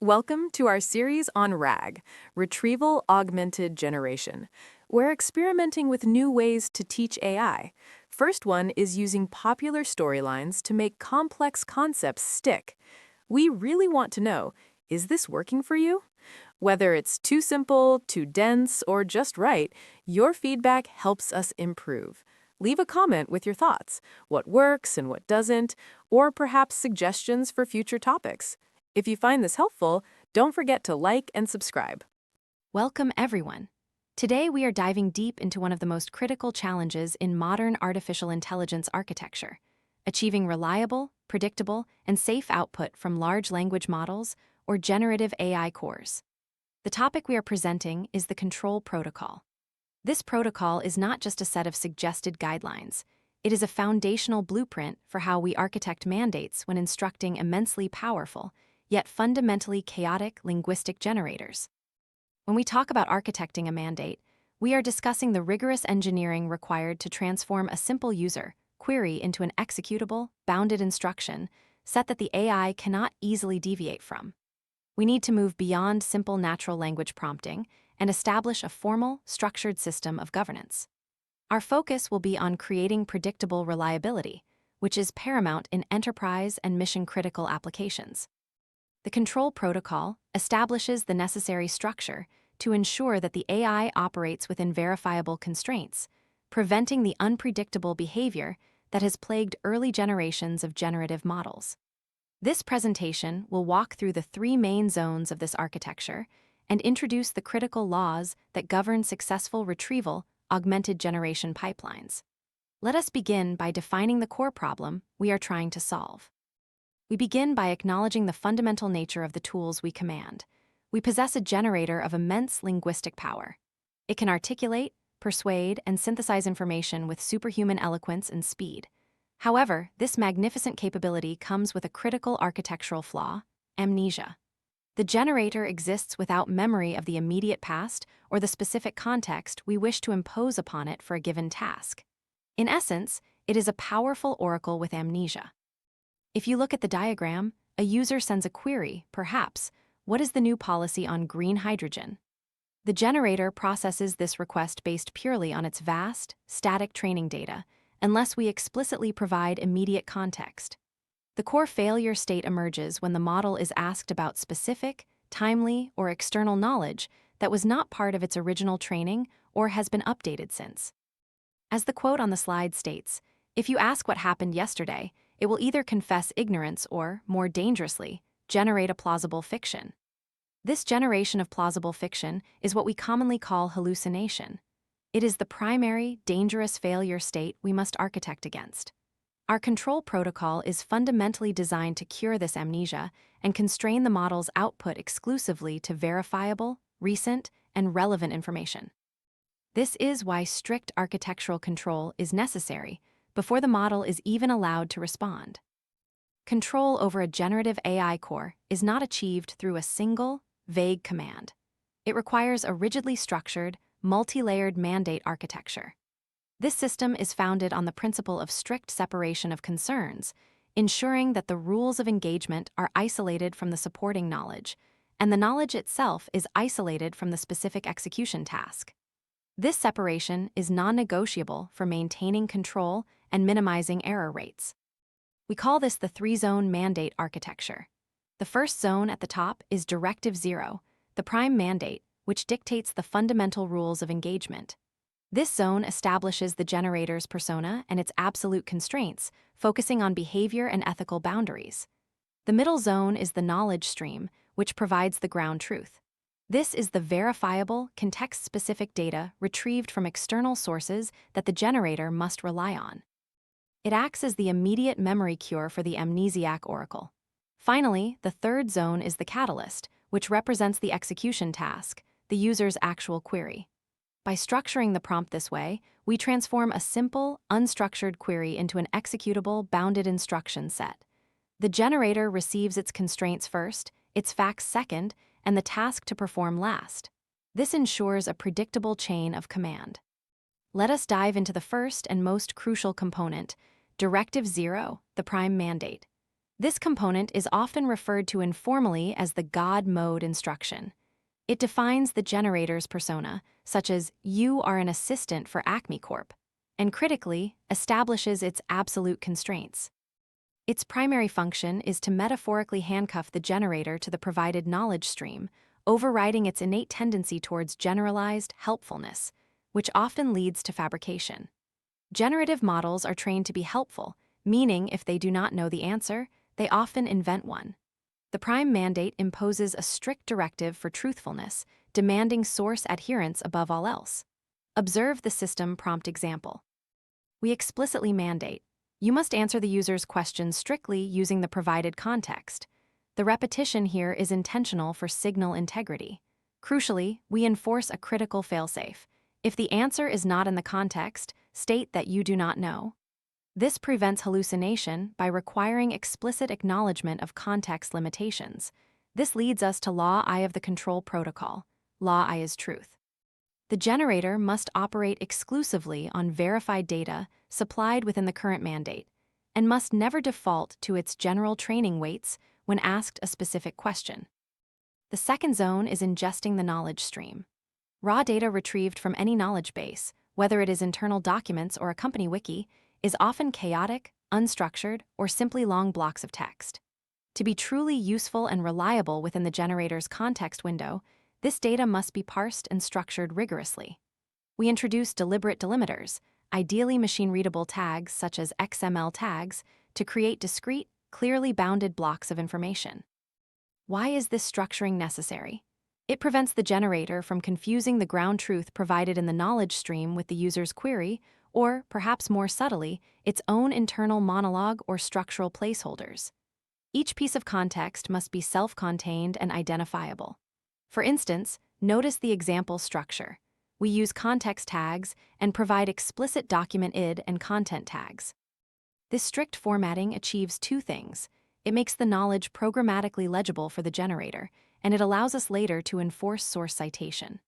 Welcome to our series on RAG, Retrieval Augmented Generation. We're experimenting with new ways to teach AI. First one is using popular storylines to make complex concepts stick. We really want to know, is this working for you? Whether it's too simple, too dense, or just right, your feedback helps us improve. Leave a comment with your thoughts, what works and what doesn't, or perhaps suggestions for future topics. If you find this helpful, don't forget to like and subscribe. Welcome, everyone. Today, we are diving deep into one of the most critical challenges in modern artificial intelligence architecture: achieving reliable, predictable, and safe output from large language models, or generative AI cores. The topic we are presenting is the control protocol. This protocol is not just a set of suggested guidelines. It is a foundational blueprint for how we architect mandates when instructing immensely powerful, yet fundamentally chaotic linguistic generators. When we talk about architecting a mandate, we are discussing the rigorous engineering required to transform a simple user query into an executable, bounded instruction set that the AI cannot easily deviate from. We need to move beyond simple natural language prompting and establish a formal, structured system of governance. Our focus will be on creating predictable reliability, which is paramount in enterprise and mission-critical applications. The control protocol establishes the necessary structure to ensure that the AI operates within verifiable constraints, preventing the unpredictable behavior that has plagued early generations of generative models. This presentation will walk through the three main zones of this architecture and introduce the critical laws that govern successful retrieval augmented generation pipelines. Let us begin by defining the core problem we are trying to solve. We begin by acknowledging the fundamental nature of the tools we command. We possess a generator of immense linguistic power. It can articulate, persuade, and synthesize information with superhuman eloquence and speed. However, this magnificent capability comes with a critical architectural flaw: amnesia. The generator exists without memory of the immediate past or the specific context we wish to impose upon it for a given task. In essence, it is a powerful oracle with amnesia. If you look at the diagram, a user sends a query, perhaps, "What is the new policy on green hydrogen?" The generator processes this request based purely on its vast, static training data, unless we explicitly provide immediate context. The core failure state emerges when the model is asked about specific, timely, or external knowledge that was not part of its original training or has been updated since. As the quote on the slide states, "If you ask what happened yesterday, it will either confess ignorance or, more dangerously, generate a plausible fiction." This generation of plausible fiction is what we commonly call hallucination. It is the primary, dangerous failure state we must architect against. Our control protocol is fundamentally designed to cure this amnesia and constrain the model's output exclusively to verifiable, recent, and relevant information. This is why strict architectural control is necessary before the model is even allowed to respond. Control over a generative AI core is not achieved through a single, vague command. It requires a rigidly structured, multi-layered mandate architecture. This system is founded on the principle of strict separation of concerns, ensuring that the rules of engagement are isolated from the supporting knowledge, and the knowledge itself is isolated from the specific execution task. This separation is non-negotiable for maintaining control and minimizing error rates. We call this the three-zone mandate architecture. The first zone at the top is Directive Zero, the prime mandate, which dictates the fundamental rules of engagement. This zone establishes the generator's persona and its absolute constraints, focusing on behavior and ethical boundaries. The middle zone is the knowledge stream, which provides the ground truth. This is the verifiable, context-specific data retrieved from external sources that the generator must rely on. It acts as the immediate memory cure for the Amnesiac Oracle. Finally, the third zone is the catalyst, which represents the execution task, the user's actual query. By structuring the prompt this way, we transform a simple, unstructured query into an executable, bounded instruction set. The generator receives its constraints first, its facts second, and the task to perform last. This ensures a predictable chain of command. Let us dive into the first and most crucial component, Directive Zero, the prime mandate. This component is often referred to informally as the God mode instruction. It defines the generator's persona, such as "you are an assistant for Acme Corp," and critically, establishes its absolute constraints. Its primary function is to metaphorically handcuff the generator to the provided knowledge stream, overriding its innate tendency towards generalized helpfulness, which often leads to fabrication. Generative models are trained to be helpful, meaning if they do not know the answer, they often invent one. The prime mandate imposes a strict directive for truthfulness, demanding source adherence above all else. Observe the system prompt example. We explicitly mandate, you must answer the user's question strictly using the provided context. The repetition here is intentional for signal integrity. Crucially, we enforce a critical failsafe. If the answer is not in the context, state that you do not know. This prevents hallucination by requiring explicit acknowledgement of context limitations. This leads us to Law I of the control protocol. Law I is truth. The generator must operate exclusively on verified data supplied within the current mandate, and must never default to its general training weights when asked a specific question. The second zone is ingesting the knowledge stream. Raw data retrieved from any knowledge base, whether it is internal documents or a company wiki, is often chaotic, unstructured, or simply long blocks of text. To be truly useful and reliable within the generator's context window, this data must be parsed and structured rigorously. We introduce deliberate delimiters, ideally machine-readable tags such as XML tags, to create discrete, clearly bounded blocks of information. Why is this structuring necessary? It prevents the generator from confusing the ground truth provided in the knowledge stream with the user's query, or, perhaps more subtly, its own internal monologue or structural placeholders. Each piece of context must be self-contained and identifiable. For instance, notice the example structure. We use context tags and provide explicit document id and content tags. This strict formatting achieves two things. It makes the knowledge programmatically legible for the generator, and it allows us later to enforce source citation.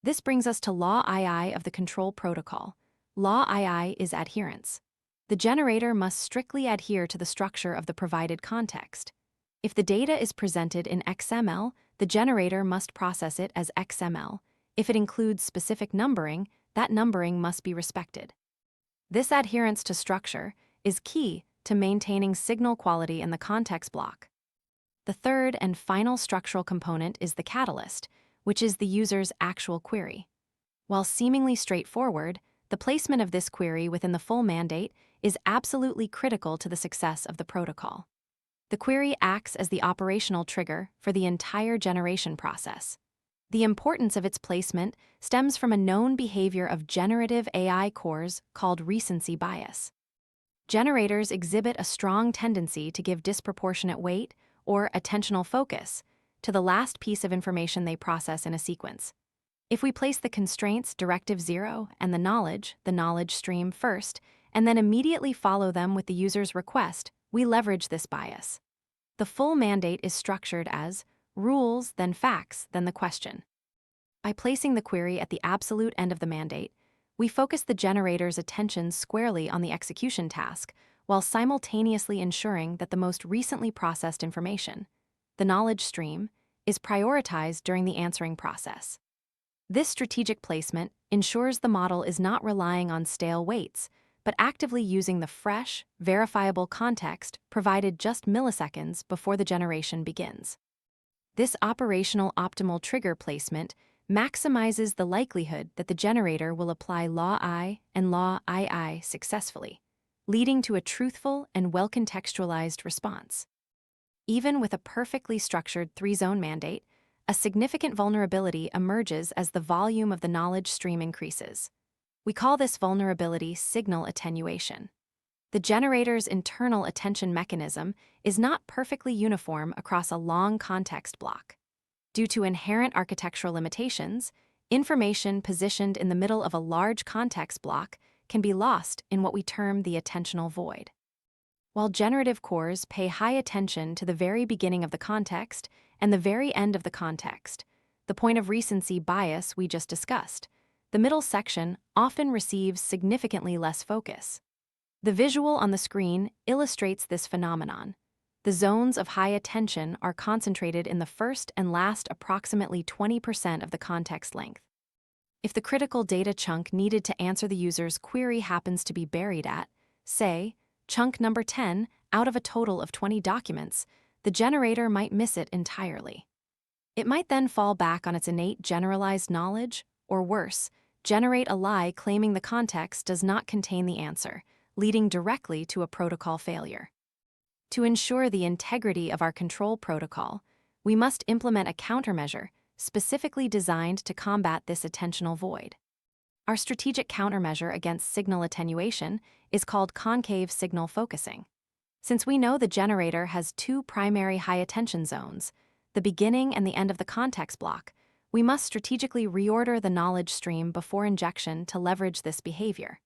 This brings us to Law II of the control protocol. Law II is adherence. The generator must strictly adhere to the structure of the provided context. If the data is presented in XML, the generator must process it as XML. If it includes specific numbering, that numbering must be respected. This adherence to structure is key to maintaining signal quality in the context block. The third and final structural component is the catalyst, which is the user's actual query. While seemingly straightforward, the placement of this query within the full mandate is absolutely critical to the success of the protocol. The query acts as the operational trigger for the entire generation process. The importance of its placement stems from a known behavior of generative AI cores called recency bias. Generators exhibit a strong tendency to give disproportionate weight, or attentional focus, to the last piece of information they process in a sequence. If we place the constraints Directive Zero and the knowledge stream first, and then immediately follow them with the user's request, we leverage this bias. The full mandate is structured as rules, then facts, then the question. By placing the query at the absolute end of the mandate, we focus the generator's attention squarely on the execution task, while simultaneously ensuring that the most recently processed information, the knowledge stream, is prioritized during the answering process. This strategic placement ensures the model is not relying on stale weights, but actively using the fresh, verifiable context provided just milliseconds before the generation begins. This operational optimal trigger placement maximizes the likelihood that the generator will apply Law I and Law II successfully, leading to a truthful and well-contextualized response. Even with a perfectly structured three-zone mandate, a significant vulnerability emerges as the volume of the knowledge stream increases. We call this vulnerability signal attenuation. The generator's internal attention mechanism is not perfectly uniform across a long context block. Due to inherent architectural limitations, information positioned in the middle of a large context block can be lost in what we term the attentional void. While generative cores pay high attention to the very beginning of the context and the very end of the context, the point of recency bias we just discussed, the middle section often receives significantly less focus. The visual on the screen illustrates this phenomenon. The zones of high attention are concentrated in the first and last approximately 20% of the context length. If the critical data chunk needed to answer the user's query happens to be buried at, say, chunk number 10 out of a total of 20 documents, the generator might miss it entirely. It might then fall back on its innate generalized knowledge, or worse, generate a lie claiming the context does not contain the answer, leading directly to a protocol failure. To ensure the integrity of our control protocol, we must implement a countermeasure specifically designed to combat this attentional void. Our strategic countermeasure against signal attenuation is called concave signal focusing. Since we know the generator has two primary high attention zones, the beginning and the end of the context block, we must strategically reorder the knowledge stream before injection to leverage this behavior.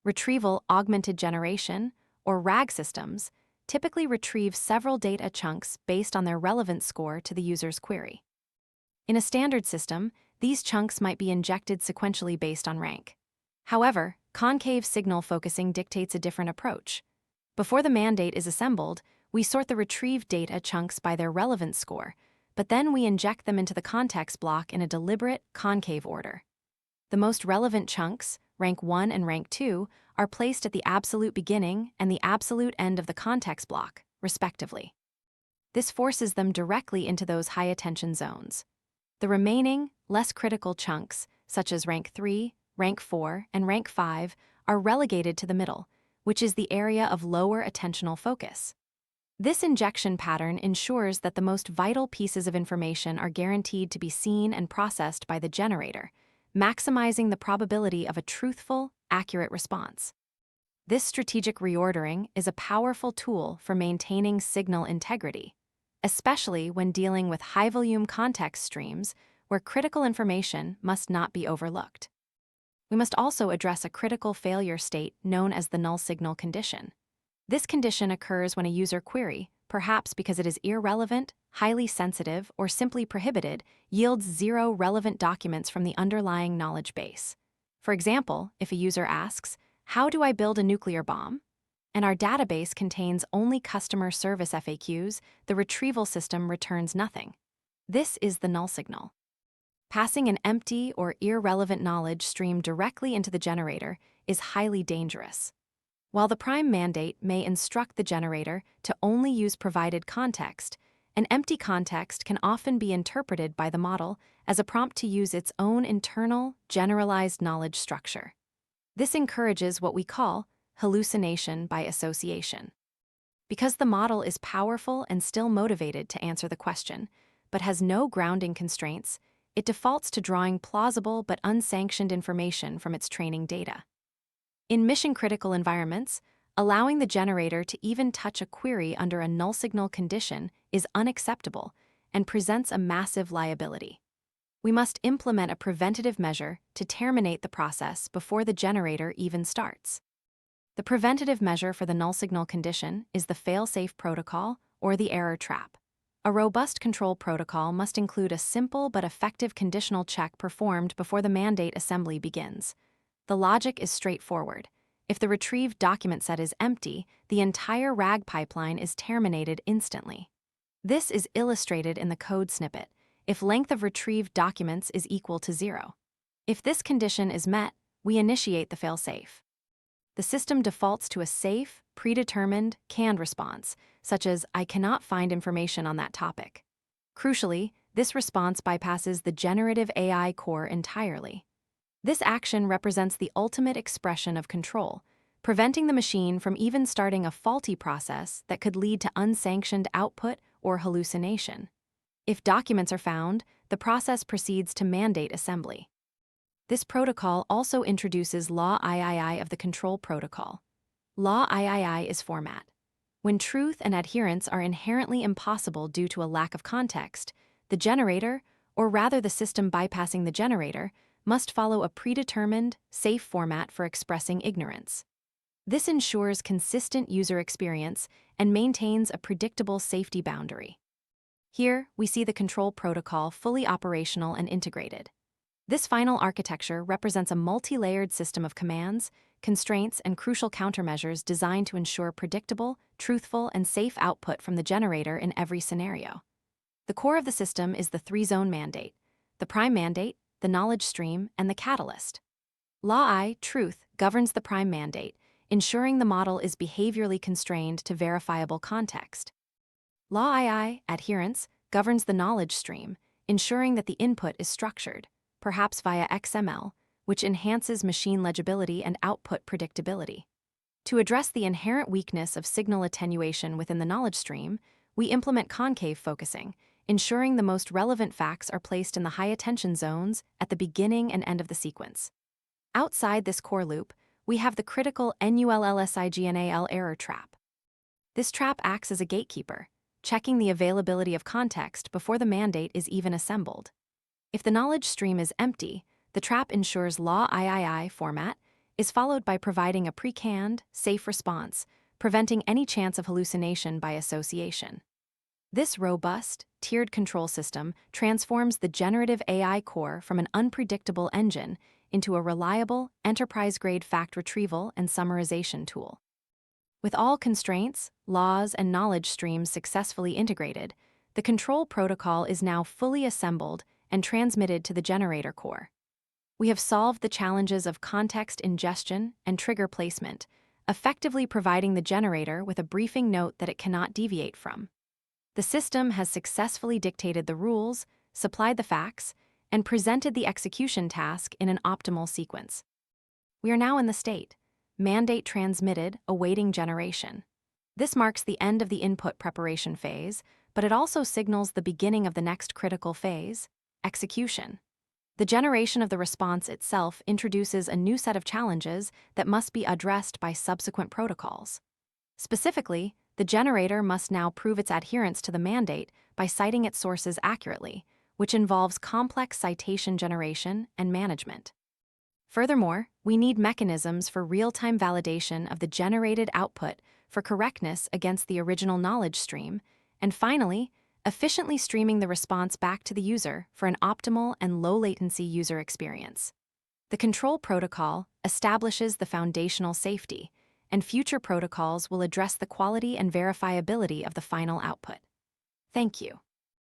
Retrieval augmented generation, or RAG systems, typically retrieve several data chunks based on their relevance score to the user's query. In a standard system, these chunks might be injected sequentially based on rank. However, concave signal focusing dictates a different approach. Before the mandate is assembled, we sort the retrieved data chunks by their relevance score, but then we inject them into the context block in a deliberate, concave order. The most relevant chunks, rank 1 and rank 2, are placed at the absolute beginning and the absolute end of the context block, respectively. This forces them directly into those high attention zones. The remaining, less critical chunks, such as rank 3, rank 4, and rank 5, are relegated to the middle, which is the area of lower attentional focus. This injection pattern ensures that the most vital pieces of information are guaranteed to be seen and processed by the generator, maximizing the probability of a truthful, accurate response. This strategic reordering is a powerful tool for maintaining signal integrity, especially when dealing with high-volume context streams where critical information must not be overlooked. We must also address a critical failure state known as the null signal condition. This condition occurs when a user query, perhaps because it is irrelevant, highly sensitive, or simply prohibited, yields zero relevant documents from the underlying knowledge base. For example, if a user asks, "How do I build a nuclear bomb?" and our database contains only customer service FAQs, the retrieval system returns nothing. This is the null signal. Passing an empty or irrelevant knowledge stream directly into the generator is highly dangerous. While the prime mandate may instruct the generator to only use provided context, an empty context can often be interpreted by the model as a prompt to use its own internal, generalized knowledge structure. This encourages what we call hallucination by association. Because the model is powerful and still motivated to answer the question, but has no grounding constraints, it defaults to drawing plausible but unsanctioned information from its training data. In mission-critical environments, allowing the generator to even touch a query under a null signal condition is unacceptable and presents a massive liability. We must implement a preventative measure to terminate the process before the generator even starts. The preventative measure for the null signal condition is the fail-safe protocol or the error trap. A robust control protocol must include a simple but effective conditional check performed before the mandate assembly begins. The logic is straightforward. If the retrieved document set is empty, the entire RAG pipeline is terminated instantly. This is illustrated in the code snippet. If length of retrieved documents is equal to 0. If this condition is met, we initiate the failsafe. The system defaults to a safe, predetermined, canned response, such as "I cannot find information on that topic." Crucially, this response bypasses the Generative AI Core entirely. This action represents the ultimate expression of control, preventing the machine from even starting a faulty process that could lead to unsanctioned output or hallucination. If documents are found, the process proceeds to mandate assembly. This protocol also introduces Law III of the control protocol. Law III is format. When truth and adherence are inherently impossible due to a lack of context, the generator, or rather the system bypassing the generator, must follow a predetermined, safe format for expressing ignorance. This ensures consistent user experience and maintains a predictable safety boundary. Here, we see the control protocol fully operational and integrated. This final architecture represents a multi-layered system of commands, constraints, and crucial countermeasures designed to ensure predictable, truthful, and safe output from the generator in every scenario. The core of the system is the three-zone mandate: the prime mandate, the knowledge stream, and the catalyst. Law I, truth, governs the prime mandate, ensuring the model is behaviorally constrained to verifiable context. Law II, adherence, governs the knowledge stream, ensuring that the input is structured, perhaps via XML, which enhances machine legibility and output predictability. To address the inherent weakness of signal attenuation within the knowledge stream, we implement concave focusing, ensuring the most relevant facts are placed in the high-attention zones at the beginning and end of the sequence. Outside this core loop, we have the critical NULLSIGNAL error trap. This trap acts as a gatekeeper, checking the availability of context before the mandate is even assembled. If the knowledge stream is empty, the trap ensures Law III format is followed by providing a pre-canned, safe response, preventing any chance of hallucination by association. This robust, tiered control system transforms the generative AI core from an unpredictable engine into a reliable, enterprise-grade fact retrieval and summarization tool. With all constraints, laws, and knowledge streams successfully integrated, the control protocol is now fully assembled and transmitted to the generator core. We have solved the challenges of context ingestion and trigger placement, effectively providing the generator with a briefing note that it cannot deviate from. The system has successfully dictated the rules, supplied the facts, and presented the execution task in an optimal sequence. We are now in the state, mandate transmitted, awaiting generation. This marks the end of the input preparation phase, but it also signals the beginning of the next critical phase, execution. The generation of the response itself introduces a new set of challenges that must be addressed by subsequent protocols. Specifically, the generator must now prove its adherence to the mandate by citing its sources accurately, which involves complex citation generation and management. Furthermore, we need mechanisms for real-time validation of the generated output for correctness against the original knowledge stream, and finally, efficiently streaming the response back to the user for an optimal and low-latency user experience. The control protocol establishes the foundational safety, and future protocols will address the quality and verifiability of the final output. Thank you.